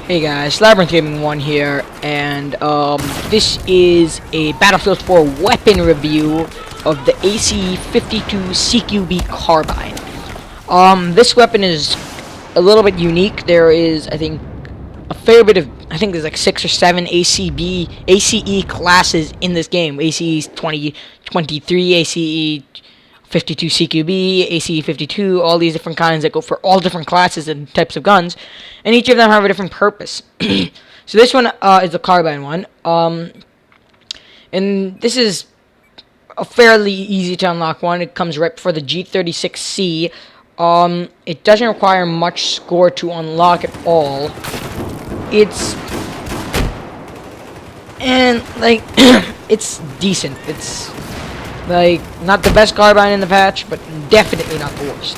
Hey guys, Labyrinth Gaming 1 here, and this is a Battlefield 4 weapon review of the AC-52 CQB carbine. This weapon is a little bit unique. There is, I think, a fair bit of, I think there's like 6 or 7 ACE classes in this game. ACE 2023, ACE 52 CQB, ACE-52, all these different kinds that go for all different classes and types of guns, and each of them have a different purpose. So this one is the carbine one, and this is a fairly easy to unlock one. It comes right before the G36C. It doesn't require much score to unlock at all. It's decent. It's like not the best carbine in the patch, but definitely not the worst.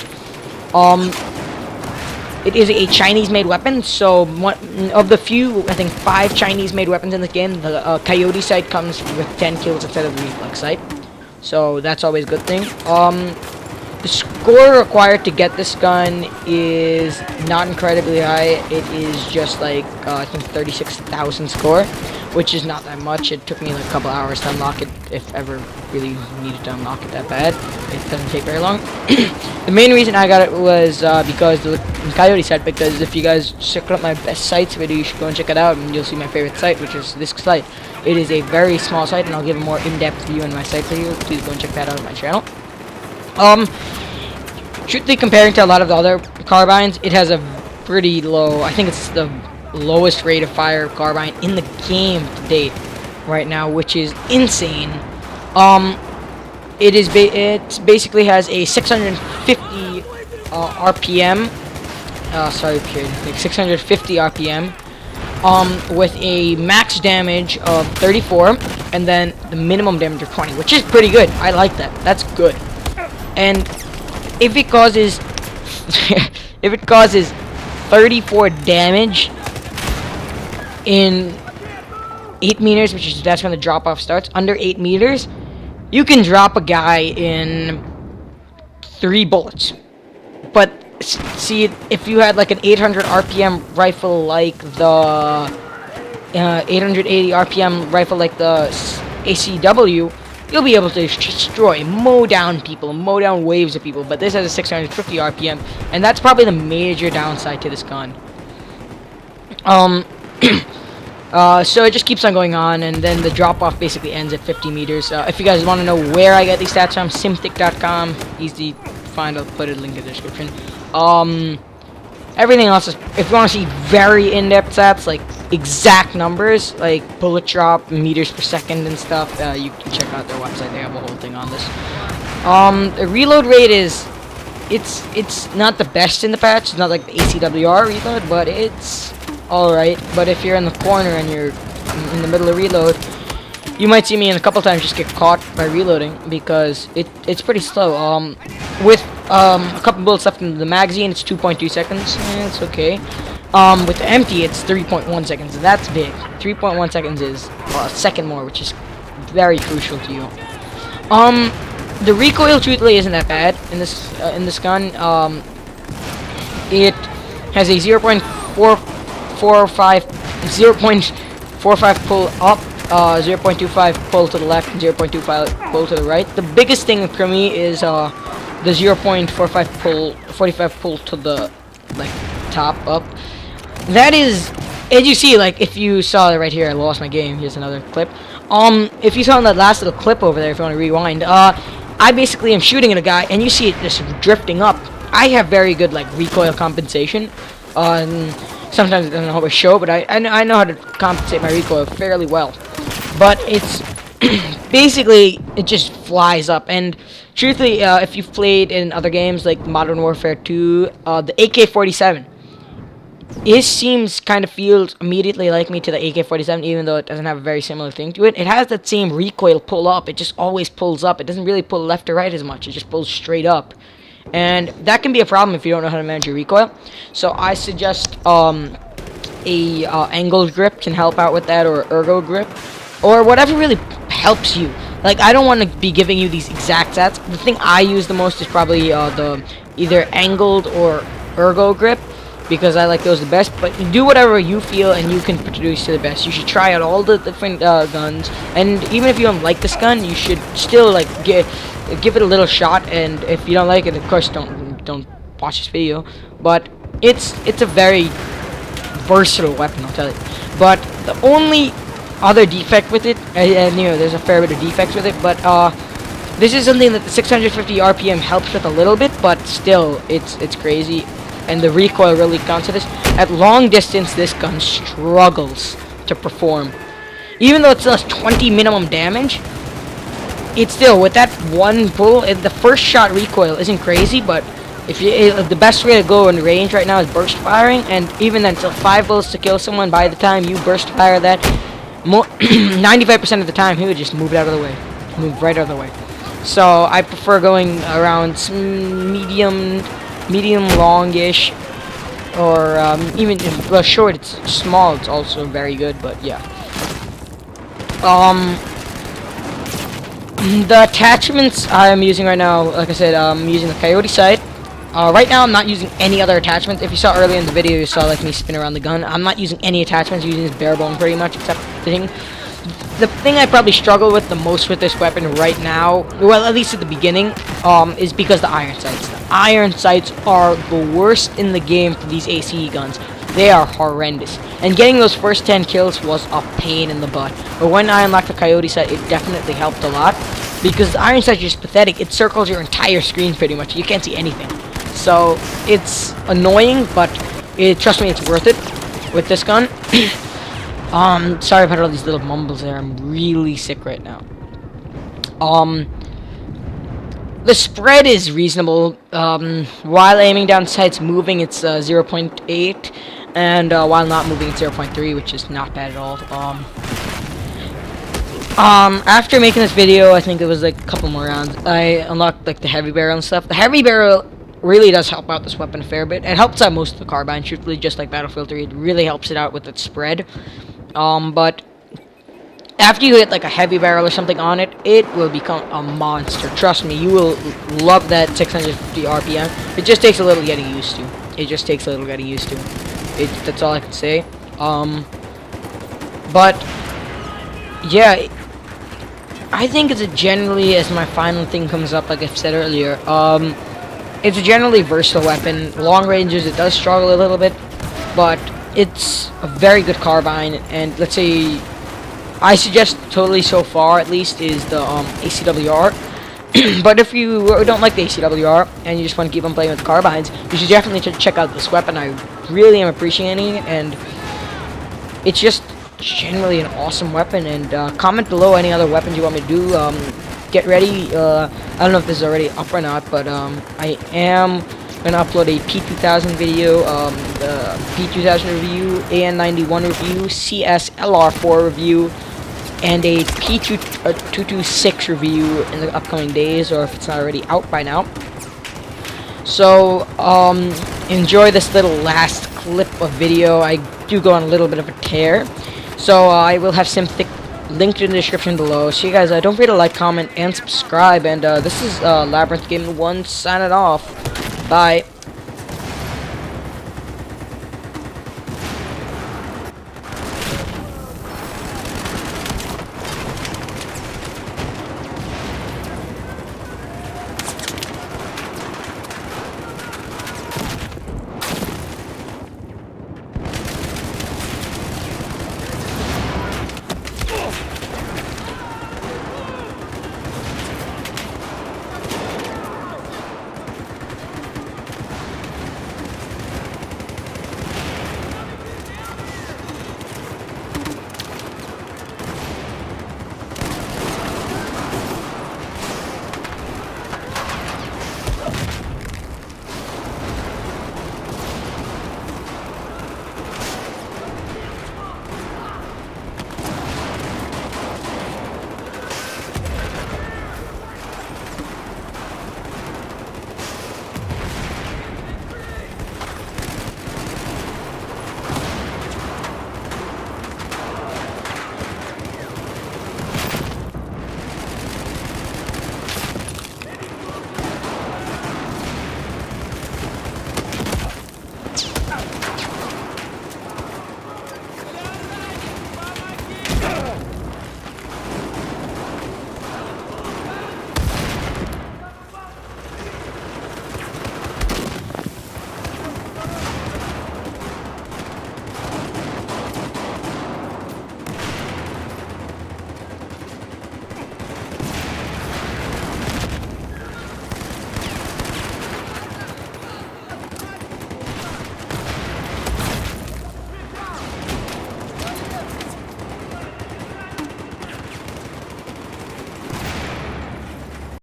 It is a Chinese-made weapon, so one of the few, I think, 5 Chinese-made weapons in this game. The Coyote sight comes with 10 kills instead of the reflex sight, so that's always a good thing. The score required to get this gun is not incredibly high. It is just like I think 36,000 score, which is not that much. It took me like a couple hours to unlock it, if ever really needed to unlock it that bad. It doesn't take very long. The main reason I got it was because the Coyote site, because if you guys check out my best sites video, you should go and check it out, and you'll see my favorite site, which is this site. It is a very small site, and I'll give a more in-depth view in my site for you. Please go and check that out on my channel. Truthfully, comparing to a lot of the other carbines, it has a pretty low, I think it's the lowest rate of fire carbine in the game to date right now, which is insane. It basically has a 650 RPM, like 650 RPM, with a max damage of 34, and then the minimum damage of 20, which is pretty good. I like that. That's good. And if it causes 34 damage in 8 meters, that's when the drop off starts, under 8 meters, you can drop a guy in 3 bullets. But see, if you had like an 800 RPM rifle like the 880 RPM rifle like the ACW, you'll be able to destroy, mow down people, mow down waves of people. But this has a 650 RPM, and that's probably the major downside to this gun. So it just keeps on going on, and then the drop-off basically ends at 50 meters. If you guys want to know where I get these stats from, simtic.com, easy to find. I'll put a link in the description. Everything else is, if you want to see very in-depth stats, like exact numbers, like bullet drop, meters per second and stuff, you can check out their website. They have a whole thing on this. The reload rate is, it's not the best in the patch. It's not like the ACWR reload, but it's alright. But if you're in the corner and you're in the middle of reload, you might see me in a couple times just get caught by reloading, because it's pretty slow. With a couple bullets left in the magazine, it's 2.2 seconds. It's okay. With the empty, it's 3.1 seconds. That's big. 3.1 seconds is a second more, which is very crucial to you. The recoil, truthfully, isn't that bad in this gun. It has a 0.45 pull up, 0.25 pull to the left, and 0.25 pull to the right. The biggest thing for me is the 0.45 pull to the top up. That is, as you see, like if you saw it right here, I lost my game. Here's another clip. If you saw in that last little clip over there, if you want to rewind, I basically am shooting at a guy, and you see it just drifting up. I have very good recoil compensation. Sometimes it doesn't always show, but I know how to compensate my recoil fairly well. But it's basically, it just flies up. And truthfully, if you've played in other games like Modern Warfare 2, the AK-47, it feels immediately like me to the AK-47, even though it doesn't have a very similar thing to it. It has that same recoil pull up. It just always pulls up. It doesn't really pull left or right as much. It just pulls straight up. And that can be a problem if you don't know how to manage your recoil. So I suggest angled grip can help out with that, or ergo grip, or whatever really helps you. Like, I don't want to be giving you these exact stats. The thing I use the most is probably the either angled or ergo grip. because I like those the best. But do whatever you feel and you can produce to the best. You should try out all the different guns, and even if you don't like this gun, you should still like give it a little shot. And if you don't like it, of course, don't watch this video. But it's a very versatile weapon, I'll tell you. But the only other defect with it, and you know, there's a fair bit of defects with it, but this is something that the 650 RPM helps with a little bit, but still, it's crazy, and the recoil really counts to this. At long distance, this gun struggles to perform. Even though it still has 20 minimum damage, it's still, with that one pull, the first shot recoil isn't crazy, but if you, the best way to go in range right now is burst firing, and even then, still 5 bullets to kill someone. By the time you burst fire that, 95% of the time, he would just move it out of the way, move right out of the way. So I prefer going around medium, longish, or even well, short. It's small. It's also very good, but yeah. The attachments I'm using right now, like I said, I'm using the Coyote sight. Right now, I'm not using any other attachments. If you saw earlier in the video, you saw like me spin around the gun. I'm not using any attachments. Using this bare bone pretty much, except the thing I probably struggle with the most with this weapon right now, well, at least at the beginning, is because the iron sights. The iron sights are the worst in the game for these ACE guns. They are horrendous. And getting those first 10 kills was a pain in the butt. But when I unlocked the Coyote sight, it definitely helped a lot. Because the iron sight is just pathetic. It circles your entire screen pretty much. You can't see anything. So it's annoying, but trust me, it's worth it with this gun. Sorry about all these little mumbles there. I'm really sick right now. The spread is reasonable. While aiming down sights moving, it's 0.8, and while not moving, it's 0.3, which is not bad at all. After making this video, I think it was like a couple more rounds, I unlocked like the heavy barrel and stuff. The heavy barrel really does help out this weapon a fair bit. It helps out most of the carbine, truthfully, just like Battlefield 3. It really helps it out with its spread. But after you hit like a heavy barrel or something on it, it will become a monster. Trust me, you will love that 650 RPM. It just takes a little getting used to. It just takes a little getting used to. That's all I can say. But yeah, I think it's a generally, as my final thing comes up, like I've said earlier, it's a generally versatile weapon. Long ranges, it does struggle a little bit, but it's a very good carbine. And let's say, I suggest totally so far, at least, is the ACWR. But if you don't like the ACWR and you just want to keep on playing with carbines, you should definitely check out this weapon. I really am appreciating it, and it's just generally an awesome weapon. And comment below any other weapons you want me to do. Get ready. I don't know if this is already up or not, but I am gonna upload a P2000 video, the P2000 review, AN91 review, CSLR4 review, and a P226 review in the upcoming days, or if it's not already out by now. So enjoy this little last clip of video. I do go on a little bit of a tear, so I will have Sympathic linked in the description below. So you guys, don't forget to like, comment, and subscribe. And this is Labyrinth Gaming 1 signing off. Bye.